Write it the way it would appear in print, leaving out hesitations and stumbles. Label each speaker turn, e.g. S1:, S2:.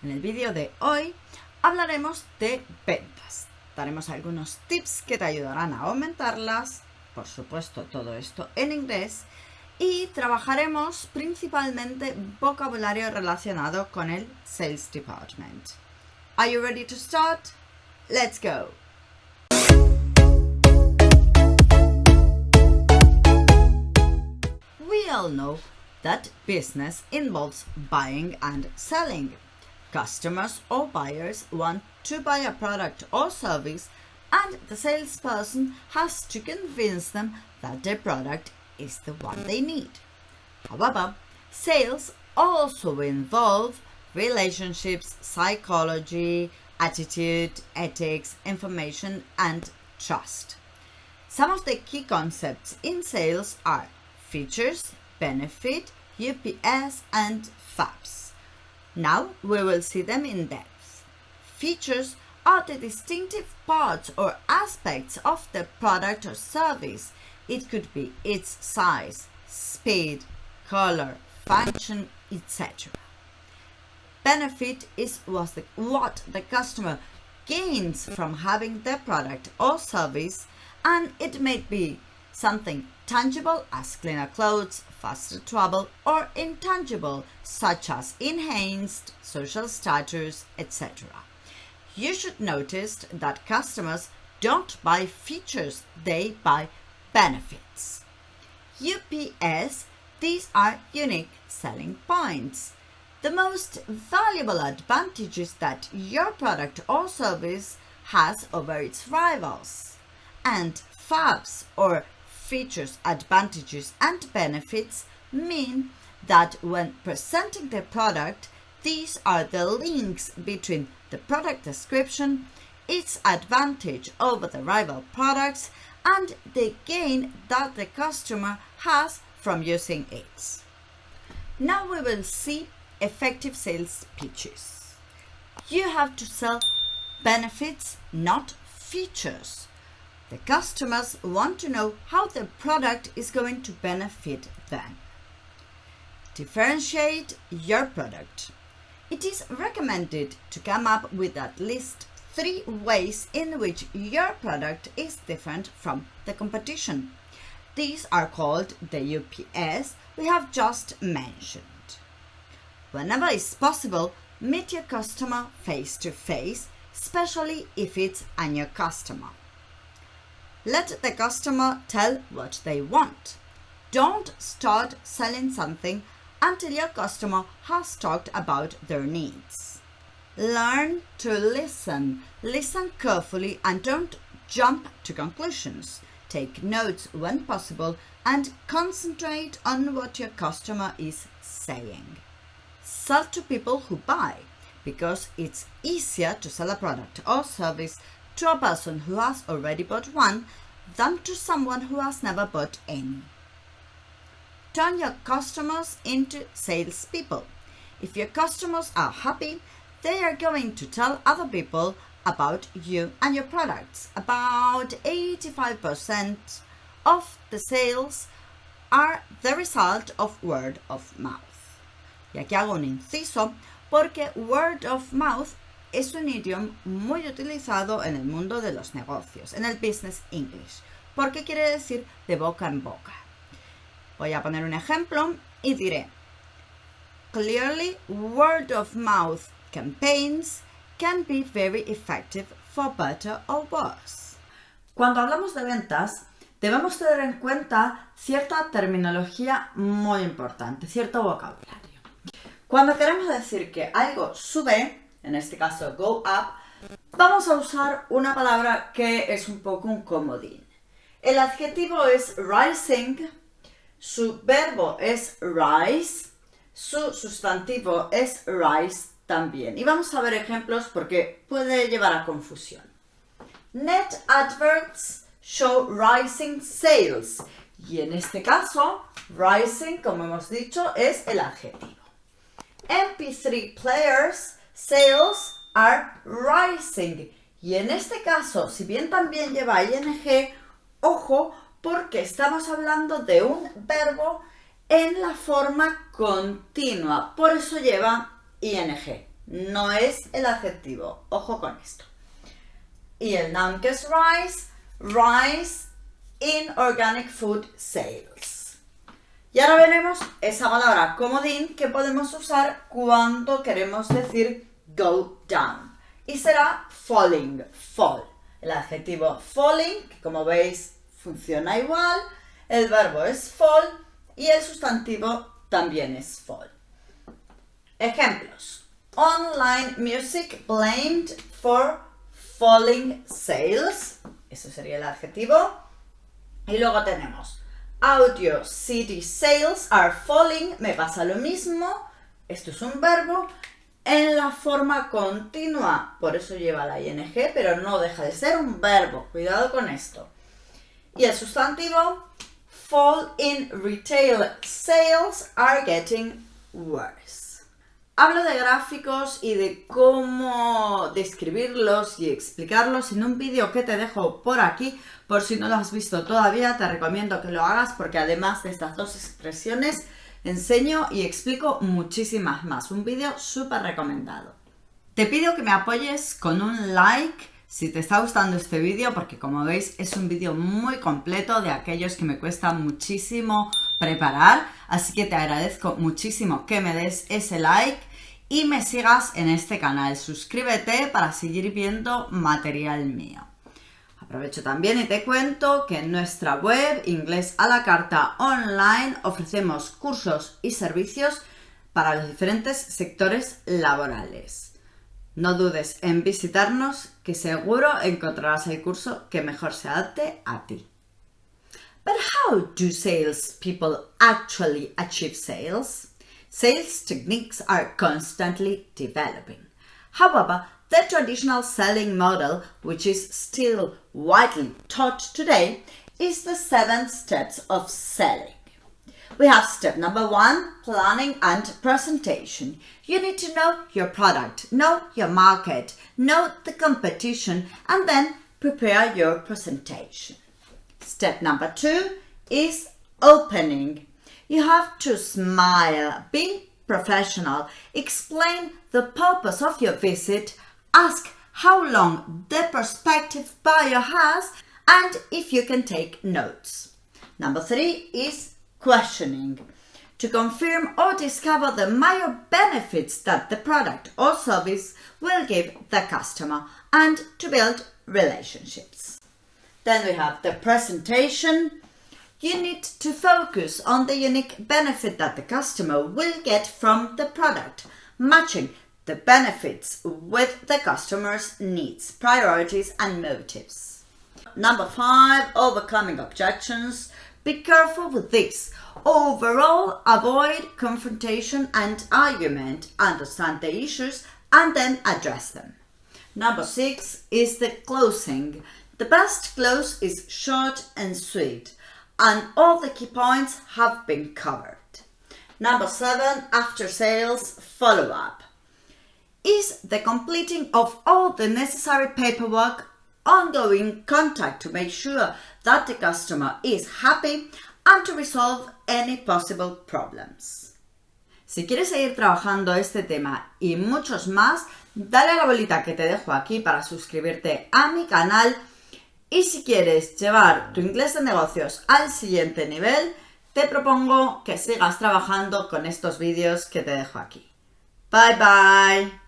S1: En el vídeo de hoy hablaremos de ventas. Daremos algunos tips que te ayudarán a aumentarlas, por supuesto todo esto en inglés, y trabajaremos principalmente vocabulario relacionado con el Sales Department. Are you ready to start? Let's go! We all know that business involves buying and selling. Customers or buyers want to buy a product or service, and the salesperson has to convince them that their product is the one they need. However, sales also involve relationships, psychology, attitude, ethics, information, and trust. Some of the key concepts in sales are features, benefit, UPS, and verbs. Now we will see them in depth. Features are the distinctive parts or aspects of the product or service. It could be its size, speed, color, function, etc. Benefit is what the customer gains from having the product or service, and it may be something tangible as cleaner clothes, faster travel, or intangible such as enhanced social status, etc. You should notice that customers don't buy features, they buy benefits. UPS, these are unique selling points. The most valuable advantages that your product or service has over its rivals. And verbs, or features, advantages, and benefits, mean that when presenting the product, these are the links between the product description, its advantage over the rival products, and the gain that the customer has from using it. Now we will see effective sales pitches. You have to sell benefits, not features. The customers want to know how the product is going to benefit them. Differentiate your product. It is recommended to come up with at least 3 ways in which your product is different from the competition. These are called the UPS we have just mentioned. Whenever is possible, meet your customer face to face, especially if it's a new customer. Let the customer tell what they want. Don't start selling something until your customer has talked about their needs. Learn to listen. Listen carefully and don't jump to conclusions. Take notes when possible and concentrate on what your customer is saying. Sell to people who buy, because it's easier to sell a product or service to a person who has already bought one than to someone who has never bought any. Turn your customers into salespeople. If your customers are happy, they are going to tell other people about you and your products. About 85% of the sales are the result of word of mouth. Y aquí hago un inciso porque word of mouth es un idioma muy utilizado en el mundo de los negocios, en el business English, porque quiere decir de boca en boca. Voy a poner un ejemplo y diré: Clearly, word of mouth campaigns can be very effective for better or worse. Cuando hablamos de ventas, debemos tener en cuenta cierta terminología muy importante, cierto vocabulario. Cuando queremos decir que algo sube, en este caso go up, vamos a usar una palabra que es un poco un comodín. El adjetivo es rising, su verbo es rise, su sustantivo es rise también. Y vamos a ver ejemplos porque puede llevar a confusión. Net adverts show rising sales. Y en este caso, rising, como hemos dicho, es el adjetivo. MP3 players sales are rising. Y en este caso, si bien también lleva ing, ojo, porque estamos hablando de un verbo en la forma continua. Por eso lleva ing. no es el adjetivo. Ojo con esto. Y el noun que es rise in organic food sales. Y ahora veremos esa palabra comodín que podemos usar cuando queremos decir go down. Y será falling, fall. El adjetivo falling, que como veis funciona igual, el verbo es fall y el sustantivo también es fall. Ejemplos. Online music blamed for falling sales. Eso sería el adjetivo. Y luego tenemos audio CD sales are falling. Me pasa lo mismo. Esto es un verbo en la forma continua. Por eso lleva la ing, pero no deja de ser un verbo. Cuidado con esto. Y el sustantivo fall in retail sales are getting worse. Hablo de gráficos y de cómo describirlos y explicarlos en un vídeo que te dejo por aquí. Por si no lo has visto todavía, te recomiendo que lo hagas porque además de estas dos expresiones enseño y explico muchísimas más. Un vídeo súper recomendado. Te pido que me apoyes con un like si te está gustando este vídeo, porque como veis es un vídeo muy completo, de aquellos que me cuesta muchísimo preparar, así que te agradezco muchísimo que me des ese like y me sigas en este canal. Suscríbete para seguir viendo material mío. Aprovecho también y te cuento que en nuestra web Inglés a la Carta Online ofrecemos cursos y servicios para los diferentes sectores laborales. No dudes en visitarnos, que seguro encontrarás el curso que mejor se adapte a ti. But how do salespeople actually achieve sales? Sales techniques are constantly developing. However, the traditional selling model, which is still widely taught today, is the 7 steps of selling. We have step number 1, planning and presentation. You need to know your product, know your market, know the competition, and then prepare your presentation. Step number 2 is opening. You have to smile, be professional, explain the purpose of your visit, ask how long the prospective buyer has, and if you can take notes. Number 3 is questioning, to confirm or discover the major benefits that the product or service will give the customer and to build relationships. Then we have the presentation. You need to focus on the unique benefit that the customer will get from the product, matching the benefits with the customer's needs, priorities and motives. Number 5, overcoming objections. Be careful with this. Overall, avoid confrontation and argument. Understand the issues and then address them. Number 6 is the closing. The best close is short and sweet, and all the key points have been covered. Number 7, after sales follow-up, is the completing of all the necessary paperwork, ongoing contact to make sure that the customer is happy and to resolve any possible problems. Si quieres seguir trabajando este tema y muchos más, dale a la bolita que te dejo aquí para suscribirte a mi canal. Y si quieres llevar tu inglés de negocios al siguiente nivel, te propongo que sigas trabajando con estos vídeos que te dejo aquí. Bye bye.